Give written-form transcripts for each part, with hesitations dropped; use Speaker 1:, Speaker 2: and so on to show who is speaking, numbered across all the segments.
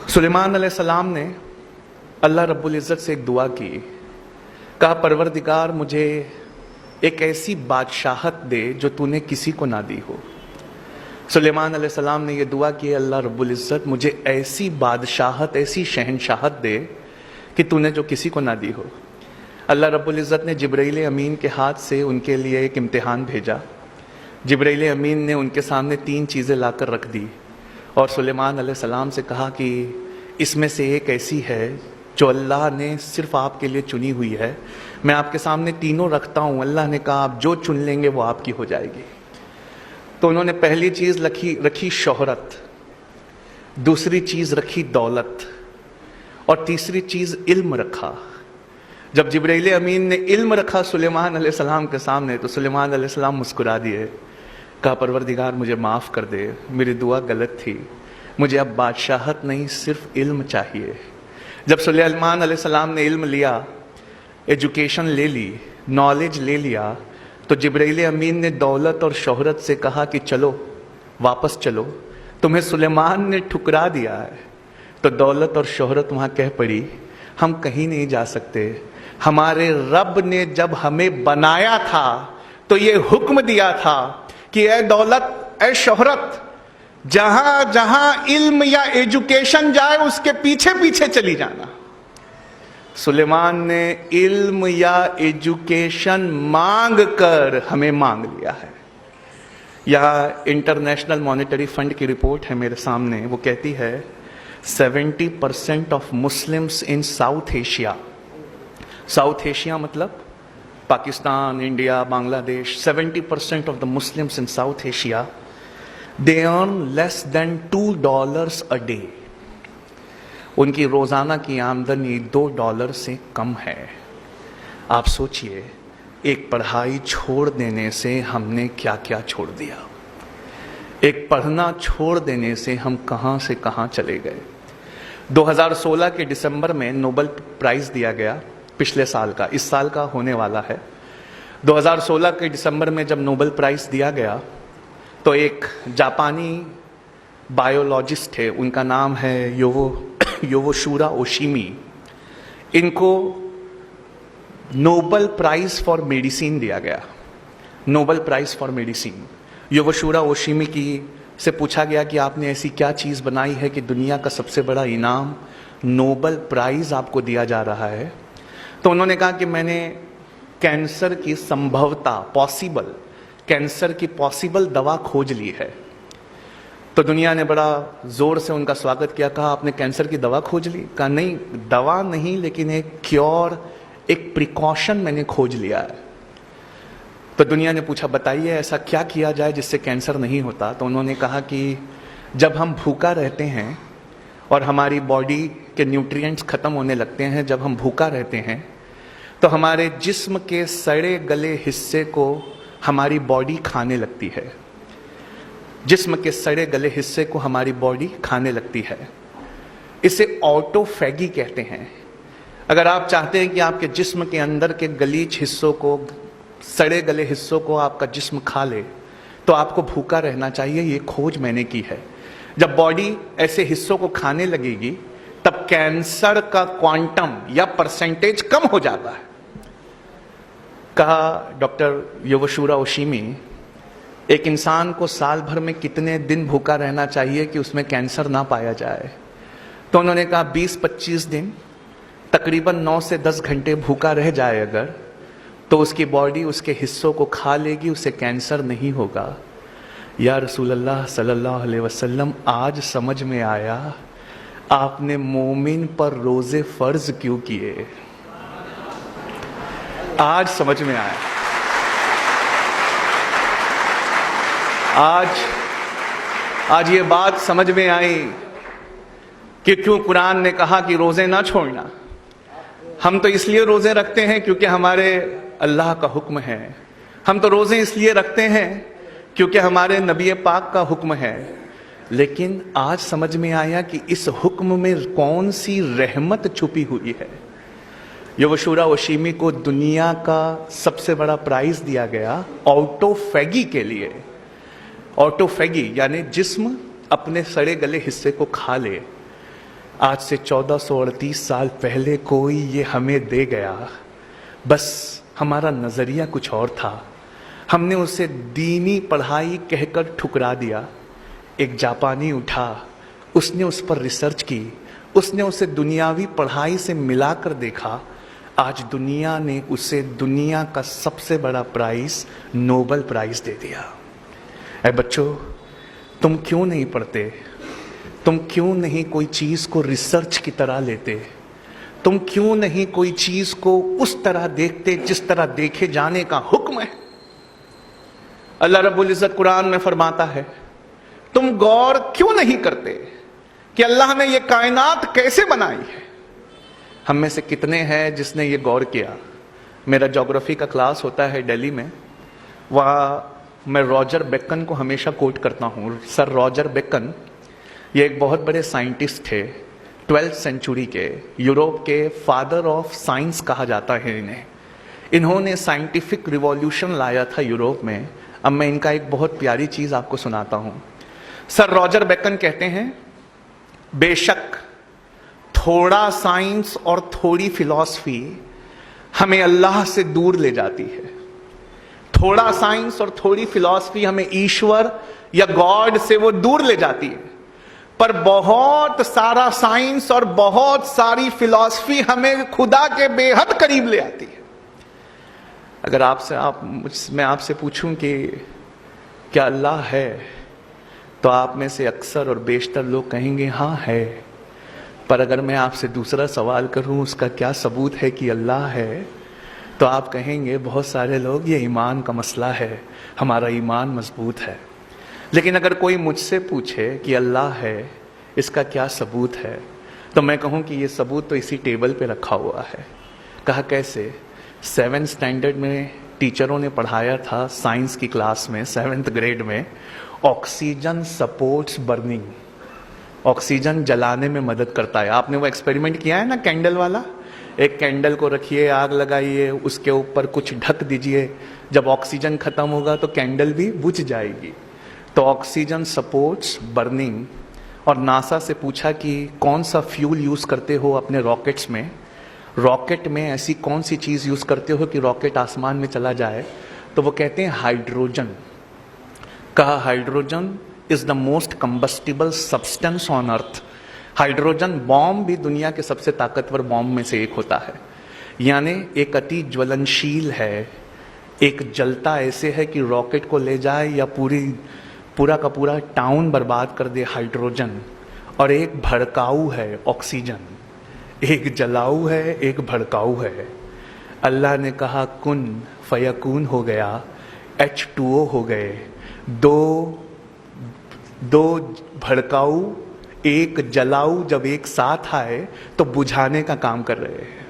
Speaker 1: सुलेमान अलैहिस्सलाम ने अल्लाह रब्बुल इज़्ज़त से एक दुआ की, कहा परवरदिगार मुझे एक ऐसी बादशाहत दे जो तूने किसी को ना दी हो। सुलेमान अलैहिस्सलाम ने यह दुआ की, अल्लाह रब्बुल इज़्ज़त मुझे ऐसी बादशाहत, ऐसी शहनशाहत दे कि तूने जो किसी को ना दी हो। अल्लाह रब्बुल इज़्ज़त ने जिब्राइल अमीन के हाथ से उनके लिए एक इम्तिहान भेजा। जिब्राइल अमीन ने उनके सामने 3 चीज़ें लाकर रख दी और सुलेमान अलैहिस्सलाम से कहा कि इसमें से एक ऐसी है जो अल्लाह ने सिर्फ आपके लिए चुनी हुई है। मैं आपके सामने तीनों रखता हूँ। अल्लाह ने कहा आप जो चुन लेंगे वो आपकी हो जाएगी। तो उन्होंने पहली चीज़ रखी शोहरत, दूसरी चीज़ रखी दौलत और तीसरी चीज़ इल्म रखा। जब जिब्राइल अमीन ने इल्म रखा सुलेमान अलैहिस्सलाम के सामने तो सुलेमान अलैहिस्सलाम मुस्कुरा दिए, कहा परवरदिगार मुझे माफ़ कर दे, मेरी दुआ गलत थी, मुझे अब बादशाहत नहीं सिर्फ इल्म चाहिए। जब सुलेमान अलैहिस्सलाम ने इल्म लिया, एजुकेशन ले ली, नॉलेज ले लिया, तो जिब्राइल अमीन ने दौलत और शोहरत से कहा कि चलो वापस चलो, तुम्हें सुलेमान ने ठुकरा दिया है। तो दौलत और शोहरत वहाँ कह पड़ी हम कहीं नहीं जा सकते। हमारे रब ने जब हमें बनाया था तो ये हुक्म दिया था कि ए दौलत, ए शोहरत, जहां जहां इल्म या एजुकेशन जाए उसके पीछे पीछे चली जाना। सुलेमान ने इल्म या एजुकेशन मांग कर हमें मांग लिया है। यह इंटरनेशनल मॉनेटरी फंड की रिपोर्ट है मेरे सामने, वो कहती है 70% of Muslims in South Asia, South Asia मतलब Pakistan, India, Bangladesh, 70% of the Muslims in South Asia, they earn less than $2 a day. उनकी रोज़ाना की आमदनी $2 से कम है। आप सोचिए, एक पढ़ाई छोड़ देने से हमने क्या क्या छोड़ दिया। एक पढ़ना छोड़ देने से हम कहाँ से कहाँ चले गए। 2016 के दिसंबर में नोबेल प्राइज़ दिया गया, पिछले साल का, इस साल का होने वाला है। 2016 के दिसंबर में जब नोबेल प्राइज़ दिया गया तो एक जापानी बायोलॉजिस्ट थे, उनका नाम है योवोशुरा ओशिमी। इनको नोबेल प्राइज़ फॉर मेडिसिन दिया गया, नोबेल प्राइज़ फॉर मेडिसिन। योवोशुरा ओशिमी की से पूछा गया कि आपने ऐसी क्या चीज़ बनाई है कि दुनिया का सबसे बड़ा इनाम नोबेल प्राइज़ आपको दिया जा रहा है। तो उन्होंने कहा कि मैंने कैंसर की संभवता, कैंसर की पॉसिबल दवा खोज ली है। तो दुनिया ने बड़ा जोर से उनका स्वागत किया, कहा आपने कैंसर की दवा खोज ली? कहा नहीं, दवा नहीं, लेकिन एक क्योर, एक प्रिकॉशन मैंने खोज लिया है। तो दुनिया ने पूछा बताइए ऐसा क्या किया जाए जिससे कैंसर नहीं होता। तो उन्होंने कहा कि जब हम भूखा रहते हैं और हमारी बॉडी के न्यूट्रिएंट्स खत्म होने लगते हैं, जब हम भूखा रहते हैं तो हमारे जिस्म के सड़े गले हिस्से को हमारी बॉडी खाने लगती है। जिस्म के सड़े गले हिस्से को हमारी बॉडी खाने लगती है। इसे ऑटोफैगी कहते हैं। अगर आप चाहते हैं कि आपके जिस्म के अंदर के गलीच हिस्सों को, सड़े गले हिस्सों को आपका जिस्म खा ले, तो आपको भूखा रहना चाहिए। ये खोज मैंने की है। जब बॉडी ऐसे हिस्सों को खाने लगेगी तब कैंसर का क्वांटम या परसेंटेज कम हो जाता है। कहा डॉक्टर योवोशुरा ओशिमी, एक इंसान को साल भर में कितने दिन भूखा रहना चाहिए कि उसमें कैंसर ना पाया जाए? तो उन्होंने कहा 20-25 दिन, तकरीबन 9 से 10 घंटे भूखा रह जाए अगर, तो उसकी बॉडी उसके हिस्सों को खा लेगी, उसे कैंसर नहीं होगा। या रसूल अल्लाह सल्लल्लाहु अलैहि वसल्लम, आज समझ में आया आपने मोमिन पर रोजे फर्ज क्यों किए। आज समझ में आया। आज ये बात समझ में आई कि क्यों कुरान ने कहा कि रोजे ना छोड़ना। हम तो इसलिए रोजे रखते हैं क्योंकि हमारे अल्लाह का हुक्म है। हम तो रोजे इसलिए रखते हैं क्योंकि हमारे नबी पाक का हुक्म है। लेकिन आज समझ में आया कि इस हुक्म में कौन सी रहमत छुपी हुई है। योवोशुरा ओशिमी को दुनिया का सबसे बड़ा प्राइज दिया गया ऑटोफैगी के लिए। ऑटोफैगी यानी जिस्म अपने सड़े गले हिस्से को खा ले। आज से 1438 साल पहले कोई ये हमें दे गया, बस हमारा नजरिया कुछ और था, हमने उसे दीनी पढ़ाई कहकर ठुकरा दिया। एक जापानी उठा, उसने उस पर रिसर्च की, उसने उसे दुनियावी पढ़ाई से मिलाकर देखा। आज दुनिया ने उसे दुनिया का सबसे बड़ा प्राइज, नोबेल प्राइज दे दिया। ऐ बच्चों, तुम क्यों नहीं पढ़ते? तुम क्यों नहीं कोई चीज को रिसर्च की तरह लेते? तुम क्यों नहीं कोई चीज को उस तरह देखते जिस तरह देखे जाने का हुक्म है? अल्लाह रब्बुल इज्जत कुरान में फरमाता है, तुम गौर क्यों नहीं करते कि अल्लाह ने यह कायनात कैसे बनाई है? हम में से कितने हैं जिसने ये गौर किया? मेरा ज्योग्राफी का क्लास होता है दिल्ली में, वहाँ मैं रॉजर बेकन को हमेशा कोट करता हूँ। सर रॉजर बेकन ये एक बहुत बड़े साइंटिस्ट थे, 12th सेंचुरी के, यूरोप के फादर ऑफ साइंस कहा जाता है इन्हें। इन्होंने साइंटिफिक रिवॉल्यूशन लाया था यूरोप में। अब मैं इनका एक बहुत प्यारी चीज आपको सुनाता हूं। सर रॉजर बेकन कहते हैं, बेशक थोड़ा साइंस और थोड़ी फिलॉसफी हमें अल्लाह से दूर ले जाती है। थोड़ा साइंस और थोड़ी फिलॉसफी हमें ईश्वर या गॉड से वो दूर ले जाती है, पर बहुत सारा साइंस और बहुत सारी फिलॉसफी हमें खुदा के बेहद करीब ले आती है। अगर मैं आपसे पूछूं कि क्या अल्लाह है, तो आप में से अक्सर और बेशतर लोग कहेंगे हाँ है। पर अगर मैं आपसे दूसरा सवाल करूं, उसका क्या सबूत है कि अल्लाह है, तो आप कहेंगे बहुत सारे लोग, ये ईमान का मसला है, हमारा ईमान मजबूत है। लेकिन अगर कोई मुझसे पूछे कि अल्लाह है, इसका क्या सबूत है, तो मैं कहूं कि ये सबूत तो इसी टेबल पे रखा हुआ है। कहा कैसे? 7th स्टैंडर्ड में टीचरों ने पढ़ाया था साइंस की क्लास में, 7th ग्रेड में, ऑक्सीजन सपोर्ट्स बर्निंग। ऑक्सीजन जलाने में मदद करता है। आपने वो एक्सपेरिमेंट किया है ना, कैंडल वाला? एक कैंडल को रखिए, आग लगाइए, उसके ऊपर कुछ ढक दीजिए, जब ऑक्सीजन खत्म होगा तो कैंडल भी बुझ जाएगी। तो ऑक्सीजन सपोर्ट्स बर्निंग। और नासा से पूछा कि कौन सा फ्यूल यूज करते हो अपने रॉकेट्स में, रॉकेट में ऐसी कौन सी चीज यूज करते हो कि रॉकेट आसमान में चला जाए? तो वो कहते हैं हाइड्रोजन। कहा hydrogen is the most combustible substance on earth. Hydrogen bomb भी दुनिया के सबसे ताकतवर बॉम्ब में से एक होता है, यानी एक अति ज्वलनशील है। एक जलता ऐसे है कि रॉकेट को ले जाए या पूरा का पूरा टाउन बर्बाद कर दे, हाइड्रोजन। और एक भड़काऊ है, ऑक्सीजन। एक जलाऊ है, एक भड़काऊ है। अल्लाह ने कहा कुन फयकून हो गया, H2O हो गए। दो भड़काऊ एक जलाऊ जब एक साथ आए तो बुझाने का काम कर रहे हैं।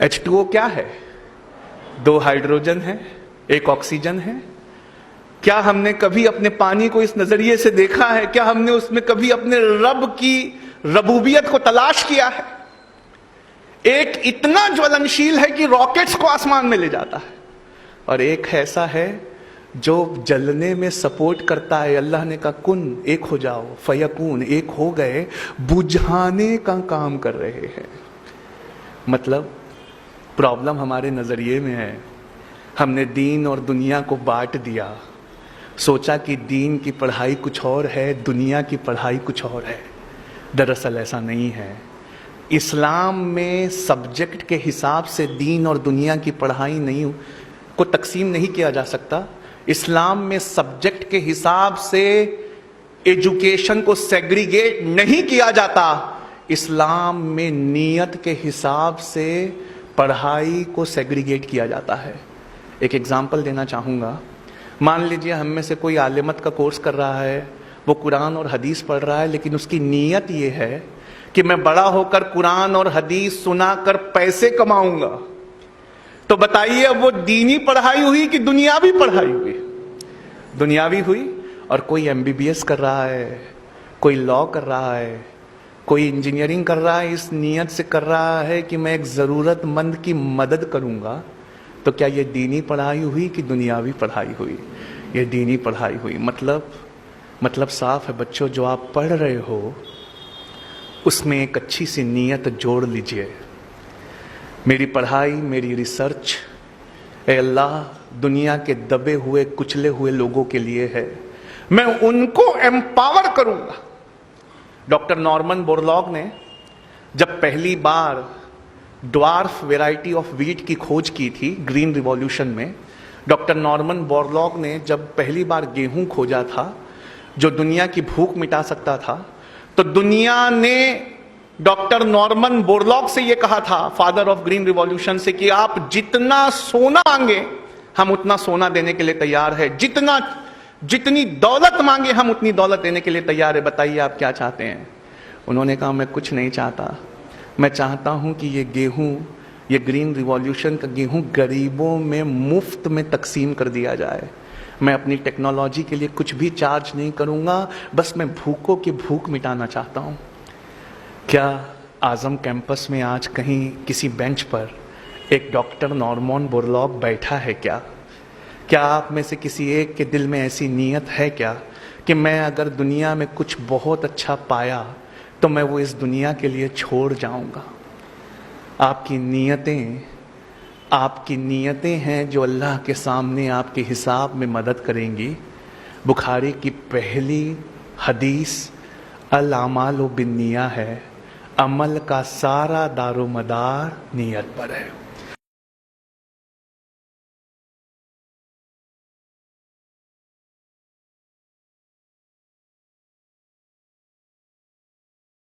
Speaker 1: H2O क्या है? 2 हाइड्रोजन है, एक ऑक्सीजन है। क्या हमने कभी अपने पानी को इस नजरिए से देखा है? क्या हमने उसमें कभी अपने रब की रबूबियत को तलाश किया है? एक इतना ज्वलनशील है कि रॉकेट्स को आसमान में ले जाता है, और एक ऐसा है जो जलने में सपोर्ट करता है। अल्लाह ने कहा कुन, एक हो जाओ, फयकून, एक हो गए, बुझाने का काम कर रहे हैं। मतलब प्रॉब्लम हमारे नजरिए में है। हमने दीन और दुनिया को बांट दिया, सोचा कि दीन की पढ़ाई कुछ और है, दुनिया की पढ़ाई कुछ और है। दरअसल ऐसा नहीं है। इस्लाम में सब्जेक्ट के हिसाब से दीन और दुनिया की पढ़ाई नहीं को तकसीम नहीं किया जा सकता। इस्लाम में सब्जेक्ट के हिसाब से एजुकेशन को सेग्रीगेट नहीं किया जाता। इस्लाम में नियत के हिसाब से पढ़ाई को सेग्रीगेट किया जाता है। एक एग्जाम्पल देना चाहूँगा। मान लीजिए हम में से कोई आलिमत का कोर्स कर रहा है, वो कुरान और हदीस पढ़ रहा है, लेकिन उसकी नीयत ये है कि मैं बड़ा होकर कुरान और हदीस सुनाकर पैसे कमाऊंगा। तो बताइए अब वो दीनी पढ़ाई हुई कि दुनियावी पढ़ाई हुई? दुनियावी हुई। और कोई MBBS कर रहा है, कोई लॉ कर रहा है, कोई इंजीनियरिंग कर रहा है, इस नीयत से कर रहा है कि मैं एक ज़रूरतमंद की मदद करूंगा। तो क्या ये दीनी पढ़ाई हुई कि दुनियावी पढ़ाई हुई? ये दीनी पढ़ाई हुई। मतलब साफ है बच्चों, जो आप पढ़ रहे हो उसमें एक अच्छी सी नीयत जोड़ लीजिए। मेरी पढ़ाई, मेरी रिसर्च, ए अल्लाह, दुनिया के दबे हुए कुचले हुए लोगों के लिए है, मैं उनको एम्पावर करूंगा। डॉक्टर नॉर्मन बोरलॉग ने जब पहली बार ड्वार्फ वेराइटी ऑफ व्हीट की खोज की थी ग्रीन रिवॉल्यूशन में, डॉक्टर नॉर्मन बोरलॉग ने जब पहली बार गेहूं खोजा था जो दुनिया की भूख मिटा सकता था, तो दुनिया ने डॉक्टर नॉर्मन बोरलॉग से यह कहा था, फादर ऑफ ग्रीन रिवॉल्यूशन से, कि आप जितना सोना मांगे हम उतना सोना देने के लिए तैयार है, जितनी दौलत मांगे हम उतनी दौलत देने के लिए तैयार है, बताइए आप क्या चाहते हैं। उन्होंने कहा, मैं कुछ नहीं चाहता, मैं चाहता हूं कि ये गेहूं, ये ग्रीन रिवॉल्यूशन का गेहूं गरीबों में मुफ्त में तकसीम कर दिया जाए। मैं अपनी टेक्नोलॉजी के लिए कुछ भी चार्ज नहीं करूंगा, बस मैं भूखों की भूख मिटाना चाहता हूं। क्या आजम कैंपस में आज कहीं किसी बेंच पर एक डॉक्टर नॉर्मन बोरलॉग बैठा है क्या? क्या आप में से किसी एक के दिल में ऐसी नीयत है क्या कि मैं अगर दुनिया में कुछ बहुत अच्छा पाया तो मैं वो इस दुनिया के लिए छोड़ जाऊंगा? आपकी नीयतें हैं जो अल्लाह के सामने आपके हिसाब में मदद करेंगी। बुखारी की पहली हदीस अल अमालु बिन्निया है, अमल का सारा दारोमदार नीयत पर है।